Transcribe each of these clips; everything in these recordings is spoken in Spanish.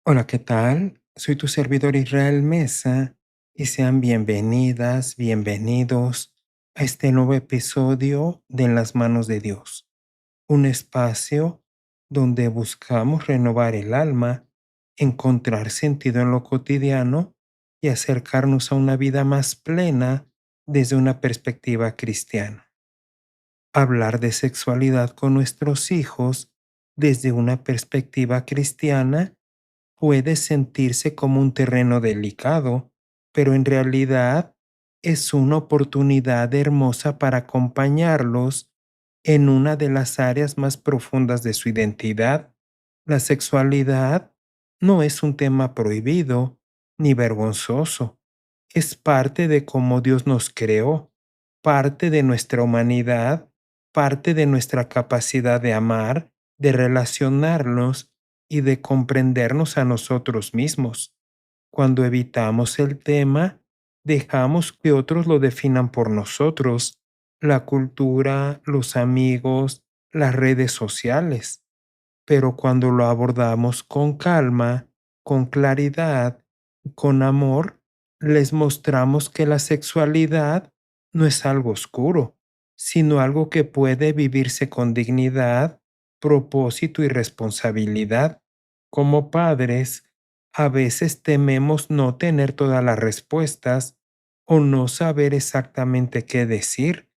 Hola, ¿qué tal? Soy tu servidor Israel Mesa y sean bienvenidas, bienvenidos a este nuevo episodio de En las manos de Dios, un espacio donde buscamos renovar el alma, encontrar sentido en lo cotidiano y acercarnos a una vida más plena desde una perspectiva cristiana. Hablar de sexualidad con nuestros hijos desde una perspectiva cristiana puede sentirse como un terreno delicado, pero en realidad es una oportunidad hermosa para acompañarlos en una de las áreas más profundas de su identidad. La sexualidad no es un tema prohibido ni vergonzoso. Es parte de cómo Dios nos creó, parte de nuestra humanidad, parte de nuestra capacidad de amar, de relacionarnos y de comprendernos a nosotros mismos. Cuando evitamos el tema, dejamos que otros lo definan por nosotros, la cultura, los amigos, las redes sociales. Pero cuando lo abordamos con calma, con claridad, con amor, les mostramos que la sexualidad no es algo oscuro, sino algo que puede vivirse con dignidad, propósito y responsabilidad. Como padres, a veces tememos no tener todas las respuestas o no saber exactamente qué decir,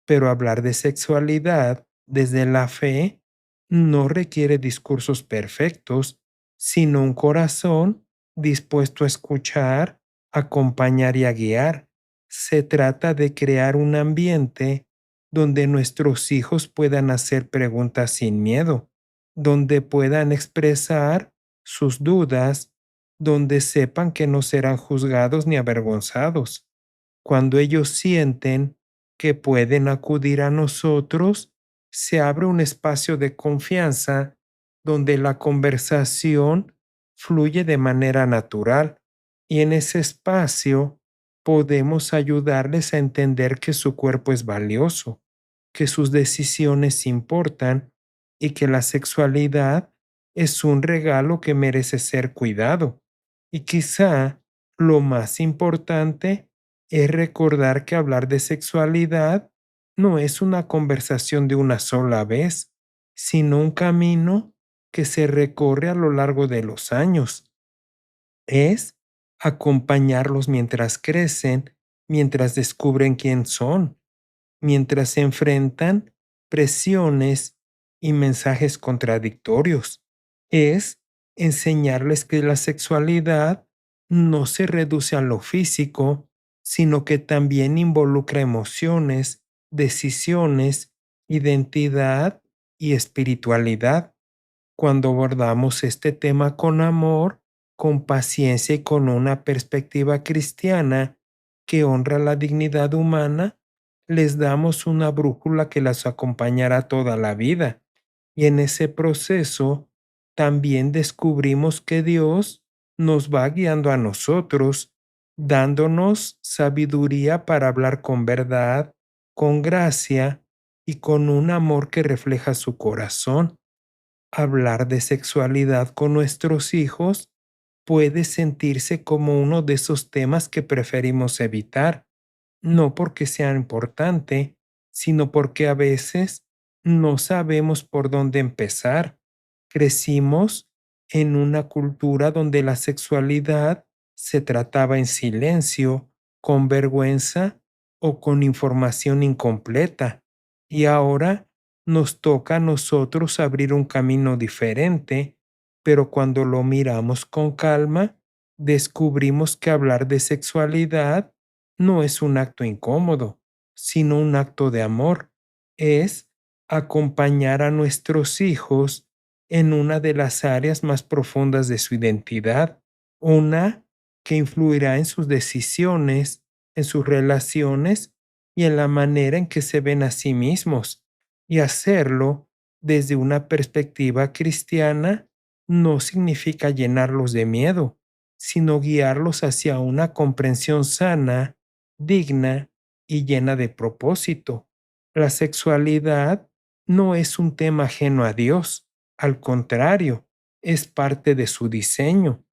pero hablar de sexualidad desde la fe no requiere discursos perfectos, sino un corazón dispuesto a escuchar, acompañar y a guiar. Se trata de crear un ambiente donde nuestros hijos puedan hacer preguntas sin miedo, donde puedan expresar sus dudas, donde sepan que no serán juzgados ni avergonzados. Cuando ellos sienten que pueden acudir a nosotros, se abre un espacio de confianza donde la conversación fluye de manera natural y en ese espacio podemos ayudarles a entender que su cuerpo es valioso, que sus decisiones importan y que la sexualidad es un regalo que merece ser cuidado. Y quizá lo más importante es recordar que hablar de sexualidad no es una conversación de una sola vez, sino un camino que se recorre a lo largo de los años. Es acompañarlos mientras crecen, mientras descubren quién son, mientras se enfrentan presiones y mensajes contradictorios. Es enseñarles que la sexualidad no se reduce a lo físico, sino que también involucra emociones, decisiones, identidad y espiritualidad. Cuando abordamos este tema con amor, con paciencia y con una perspectiva cristiana que honra la dignidad humana, les damos una brújula que las acompañará toda la vida. Y en ese proceso también descubrimos que Dios nos va guiando a nosotros, dándonos sabiduría para hablar con verdad, con gracia y con un amor que refleja su corazón. Hablar de sexualidad con nuestros hijos puede sentirse como uno de esos temas que preferimos evitar, no porque sea importante, sino porque a veces no sabemos por dónde empezar. Crecimos en una cultura donde la sexualidad se trataba en silencio, con vergüenza o con información incompleta, y ahora nos toca a nosotros abrir un camino diferente, pero cuando lo miramos con calma, descubrimos que hablar de sexualidad no es un acto incómodo, sino un acto de amor. Es acompañar a nuestros hijos en una de las áreas más profundas de su identidad, una que influirá en sus decisiones, en sus relaciones y en la manera en que se ven a sí mismos. Y hacerlo desde una perspectiva cristiana no significa llenarlos de miedo, sino guiarlos hacia una comprensión sana, digna y llena de propósito. La sexualidad no es un tema ajeno a Dios, al contrario, es parte de su diseño.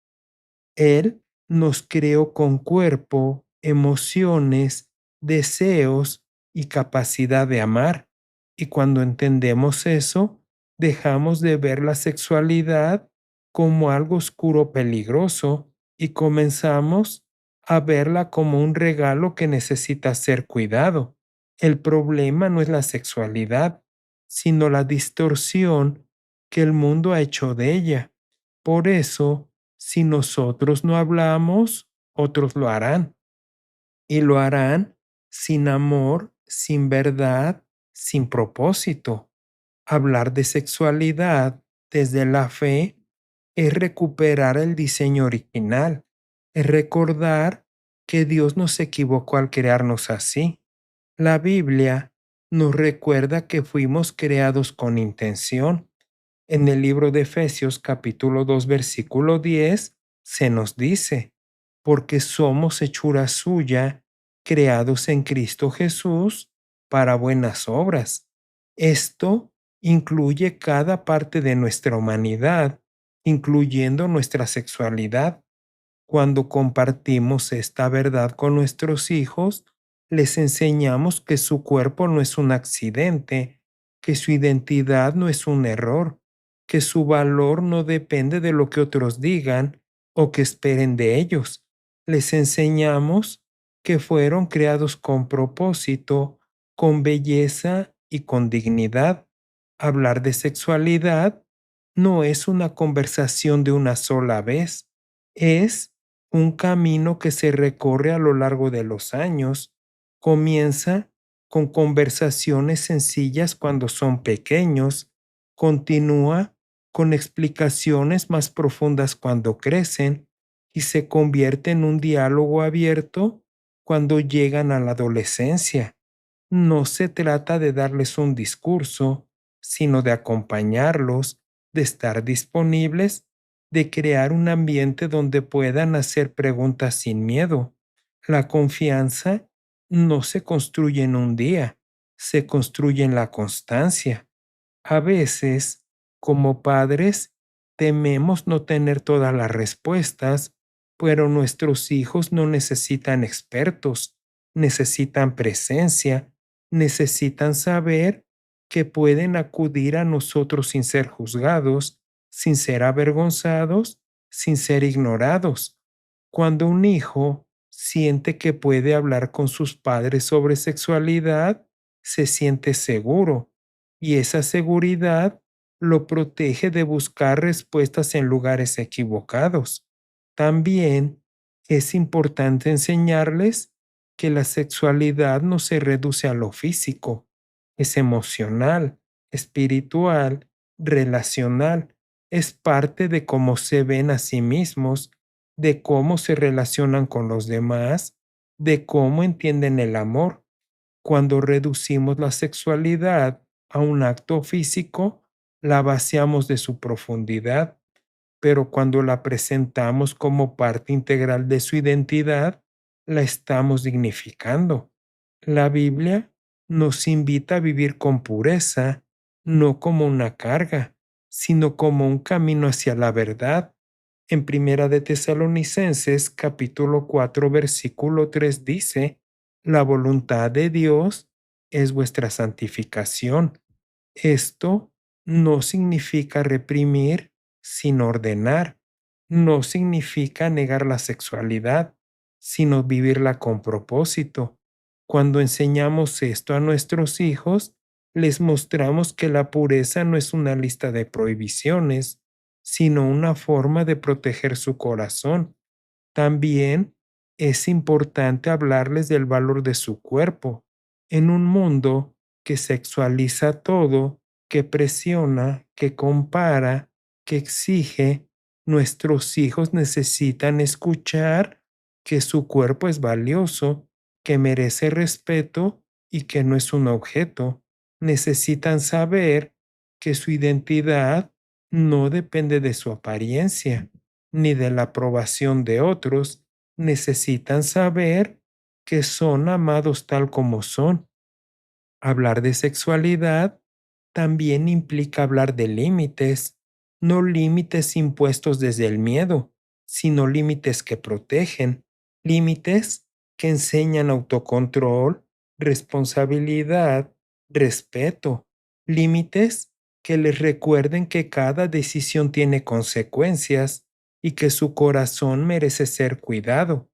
Él nos creó con cuerpo, emociones, deseos y capacidad de amar. Y cuando entendemos eso, dejamos de ver la sexualidad como algo oscuro peligroso y comenzamos a verla como un regalo que necesita ser cuidado. El problema no es la sexualidad, sino la distorsión que el mundo ha hecho de ella. Por eso, si nosotros no hablamos, otros lo harán. Y lo harán sin amor, sin verdad, sin propósito. Hablar de sexualidad desde la fe es recuperar el diseño original, es recordar que Dios no se equivocó al crearnos así. La Biblia nos recuerda que fuimos creados con intención. En el libro de Efesios capítulo 2 versículo 10 se nos dice, porque somos hechura suya, creados en Cristo Jesús para buenas obras. Esto incluye cada parte de nuestra humanidad, incluyendo nuestra sexualidad. Cuando compartimos esta verdad con nuestros hijos, les enseñamos que su cuerpo no es un accidente, que su identidad no es un error, que su valor no depende de lo que otros digan o que esperen de ellos. Les enseñamos que fueron creados con propósito, con belleza y con dignidad. Hablar de sexualidad no es una conversación de una sola vez, es un camino que se recorre a lo largo de los años. Comienza con conversaciones sencillas cuando son pequeños, continúa con explicaciones más profundas cuando crecen y se convierte en un diálogo abierto cuando llegan a la adolescencia. No se trata de darles un discurso, sino de acompañarlos, de estar disponibles, de crear un ambiente donde puedan hacer preguntas sin miedo. La confianza no se construye en un día, se construye en la constancia. A veces, como padres, tememos no tener todas las respuestas, pero nuestros hijos no necesitan expertos, necesitan presencia, necesitan saber que pueden acudir a nosotros sin ser juzgados, sin ser avergonzados, sin ser ignorados. Cuando un hijo siente que puede hablar con sus padres sobre sexualidad, se siente seguro y esa seguridad lo protege de buscar respuestas en lugares equivocados. También es importante enseñarles que la sexualidad no se reduce a lo físico, es emocional, espiritual, relacional, es parte de cómo se ven a sí mismos, de cómo se relacionan con los demás, de cómo entienden el amor. Cuando reducimos la sexualidad a un acto físico, la vaciamos de su profundidad, pero cuando la presentamos como parte integral de su identidad, la estamos dignificando. La Biblia nos invita a vivir con pureza, no como una carga, sino como un camino hacia la verdad. En Primera de Tesalonicenses capítulo 4 versículo 3 dice, la voluntad de Dios es vuestra santificación. Esto no significa reprimir, sino ordenar. No significa negar la sexualidad, sino vivirla con propósito. Cuando enseñamos esto a nuestros hijos, les mostramos que la pureza no es una lista de prohibiciones, sino una forma de proteger su corazón. También es importante hablarles del valor de su cuerpo. En un mundo que sexualiza todo, que presiona, que compara, que exige, nuestros hijos necesitan escuchar que su cuerpo es valioso, que merece respeto y que no es un objeto. Necesitan saber que su identidad no depende de su apariencia ni de la aprobación de otros. Necesitan saber que son amados tal como son. Hablar de sexualidad también implica hablar de límites. no límites impuestos desde el miedo, sino límites que protegen, límites que enseñan autocontrol, responsabilidad, respeto, límites que les recuerden que cada decisión tiene consecuencias y que su corazón merece ser cuidado.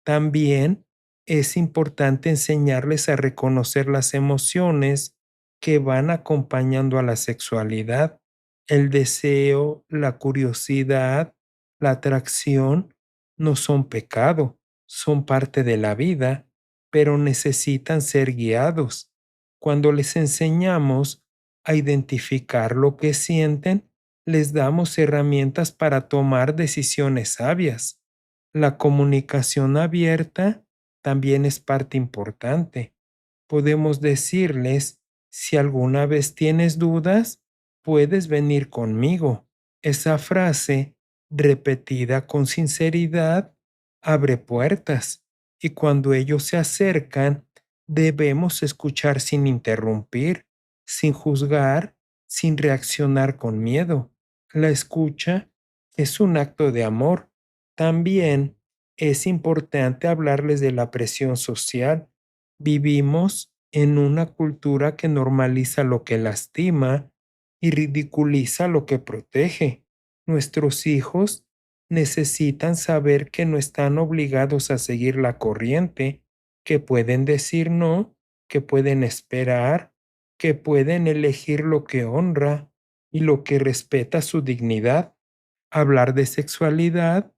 También es importante enseñarles a reconocer las emociones que van acompañando a la sexualidad. El deseo, la curiosidad, la atracción no son pecado, son parte de la vida, pero necesitan ser guiados. Cuando les enseñamos a identificar lo que sienten, les damos herramientas para tomar decisiones sabias. La comunicación abierta también es parte importante. Podemos decirles, si alguna vez tienes dudas, puedes venir conmigo. Esa frase, repetida con sinceridad, abre puertas, y cuando ellos se acercan, debemos escuchar sin interrumpir, sin juzgar, sin reaccionar con miedo. La escucha es un acto de amor. También es importante hablarles de la presión social. Vivimos en una cultura que normaliza lo que lastima y ridiculiza lo que protege. Nuestros hijos necesitan saber que no están obligados a seguir la corriente, que pueden decir no, que pueden esperar, que pueden elegir lo que honra y lo que respeta su dignidad. Hablar de sexualidad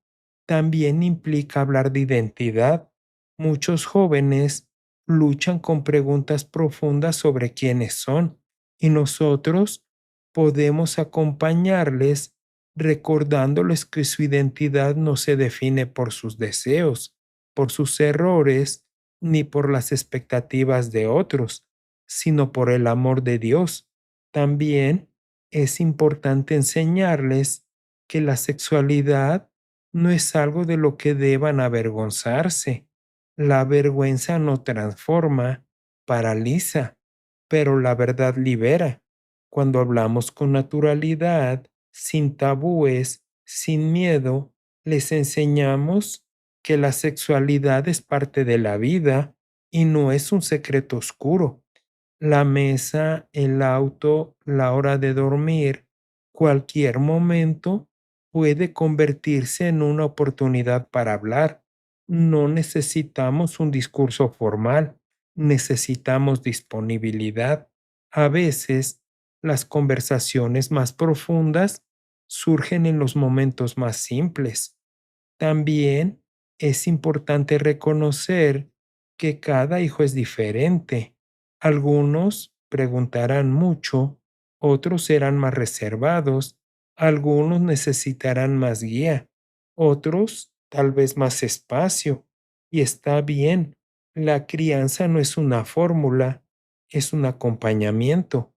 también implica hablar de identidad. Muchos jóvenes luchan con preguntas profundas sobre quiénes son, y nosotros podemos acompañarles recordándoles que su identidad no se define por sus deseos, por sus errores, ni por las expectativas de otros, sino por el amor de Dios. También es importante enseñarles que la sexualidad no es algo de lo que deban avergonzarse. La vergüenza no transforma, paraliza, pero la verdad libera. Cuando hablamos con naturalidad, sin tabúes, sin miedo, les enseñamos que la sexualidad es parte de la vida y no es un secreto oscuro. La mesa, el auto, la hora de dormir, cualquier momento puede convertirse en una oportunidad para hablar. No necesitamos un discurso formal, necesitamos disponibilidad. A veces, las conversaciones más profundas surgen en los momentos más simples. También es importante reconocer que cada hijo es diferente. Algunos preguntarán mucho, otros serán más reservados, algunos necesitarán más guía, otros tal vez más espacio. Y está bien, la crianza no es una fórmula, es un acompañamiento.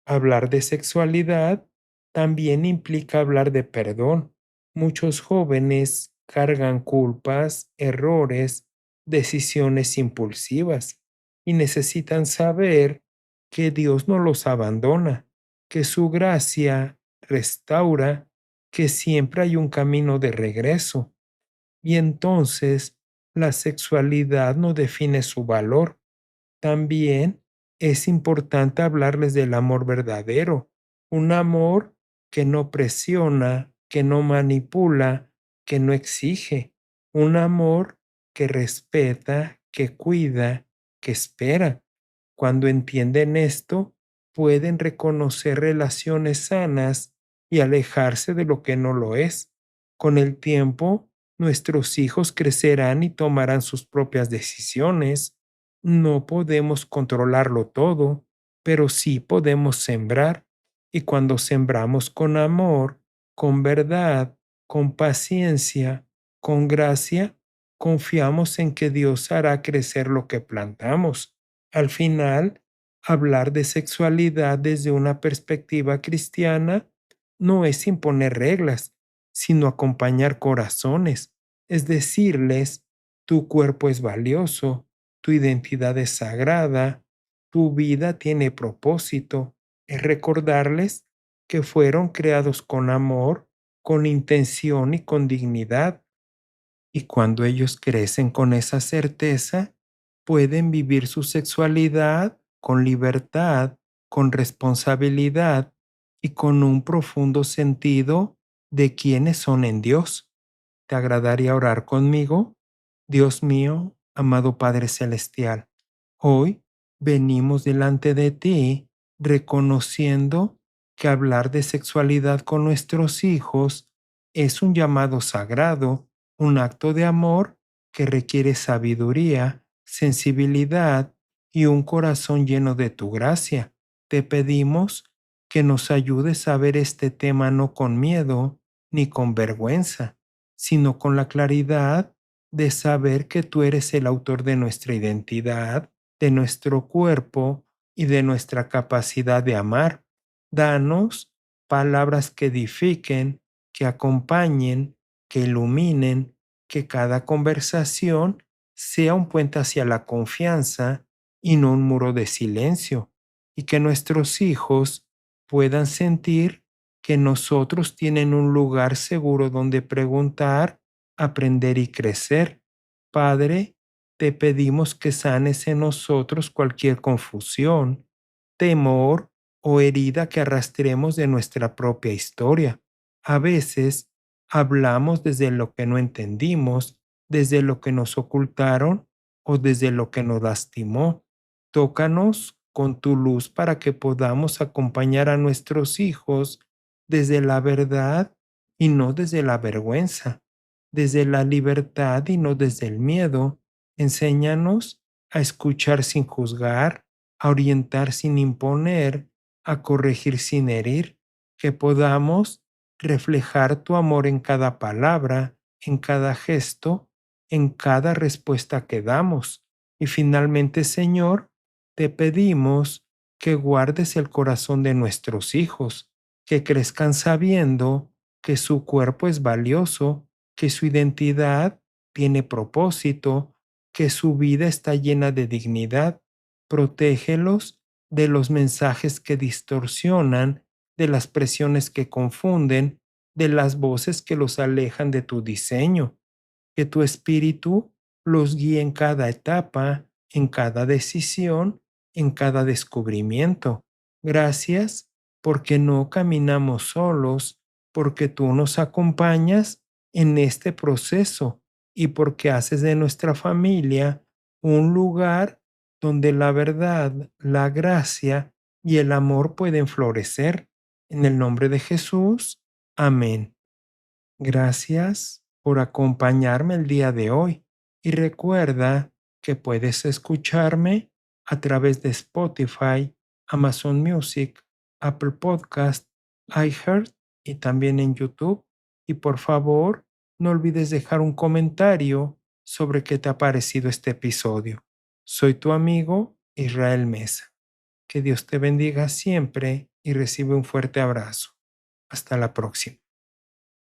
Hablar de sexualidad también implica hablar de perdón. Muchos jóvenes cargan culpas, errores, decisiones impulsivas y necesitan saber que Dios no los abandona, que su gracia restaura, que siempre hay un camino de regreso. Y entonces la sexualidad no define su valor. También es importante hablarles del amor verdadero, un amor que no presiona, que no manipula, que no exige, un amor que respeta, que cuida, que espera. Cuando entienden esto, pueden reconocer relaciones sanas y alejarse de lo que no lo es. Con el tiempo, nuestros hijos crecerán y tomarán sus propias decisiones. No podemos controlarlo todo, pero sí podemos sembrar. Y cuando sembramos con amor, con verdad, con paciencia, con gracia, confiamos en que Dios hará crecer lo que plantamos. Al final, hablar de sexualidad desde una perspectiva cristiana no es imponer reglas, sino acompañar corazones, es decirles, tu cuerpo es valioso, tu identidad es sagrada, tu vida tiene propósito. Es recordarles que fueron creados con amor, con intención y con dignidad. Y cuando ellos crecen con esa certeza, pueden vivir su sexualidad con libertad, con responsabilidad y con un profundo sentido de quiénes son en Dios. ¿Te agradaría orar conmigo? Dios mío, amado Padre Celestial, hoy venimos delante de ti reconociendo que hablar de sexualidad con nuestros hijos es un llamado sagrado, un acto de amor que requiere sabiduría, sensibilidad y un corazón lleno de tu gracia. Te pedimos que nos ayudes a ver este tema no con miedo ni con vergüenza, sino con la claridad de saber que tú eres el autor de nuestra identidad, de nuestro cuerpo y de nuestra capacidad de amar. Danos palabras que edifiquen, que acompañen, que iluminen, que cada conversación sea un puente hacia la confianza y no un muro de silencio, y que nuestros hijos puedan sentir que nosotros tienen un lugar seguro donde preguntar, aprender y crecer. Padre, te pedimos que sanes en nosotros cualquier confusión, temor o herida que arrastremos de nuestra propia historia. A veces hablamos desde lo que no entendimos, desde lo que nos ocultaron o desde lo que nos lastimó. Tócanos con tu luz para que podamos acompañar a nuestros hijos desde la verdad y no desde la vergüenza, desde la libertad y no desde el miedo. Enséñanos a escuchar sin juzgar, a orientar sin imponer, a corregir sin herir, que podamos reflejar tu amor en cada palabra, en cada gesto, en cada respuesta que damos. Y finalmente, Señor, te pedimos que guardes el corazón de nuestros hijos, que crezcan sabiendo que su cuerpo es valioso, que su identidad tiene propósito, que su vida está llena de dignidad. Protégelos de los mensajes que distorsionan, de las presiones que confunden, de las voces que los alejan de tu diseño. Que tu espíritu los guíe en cada etapa, en cada decisión, en cada descubrimiento. Gracias porque no caminamos solos, porque tú nos acompañas en este proceso y porque haces de nuestra familia un lugar donde la verdad, la gracia y el amor pueden florecer. En el nombre de Jesús. Amén. Gracias por acompañarme el día de hoy y recuerda que puedes escucharme a través de Spotify, Amazon Music, Apple Podcast, iHeart y también en YouTube. Y por favor, no olvides dejar un comentario sobre qué te ha parecido este episodio. Soy tu amigo Israel Mesa. Que Dios te bendiga siempre y recibe un fuerte abrazo. Hasta la próxima.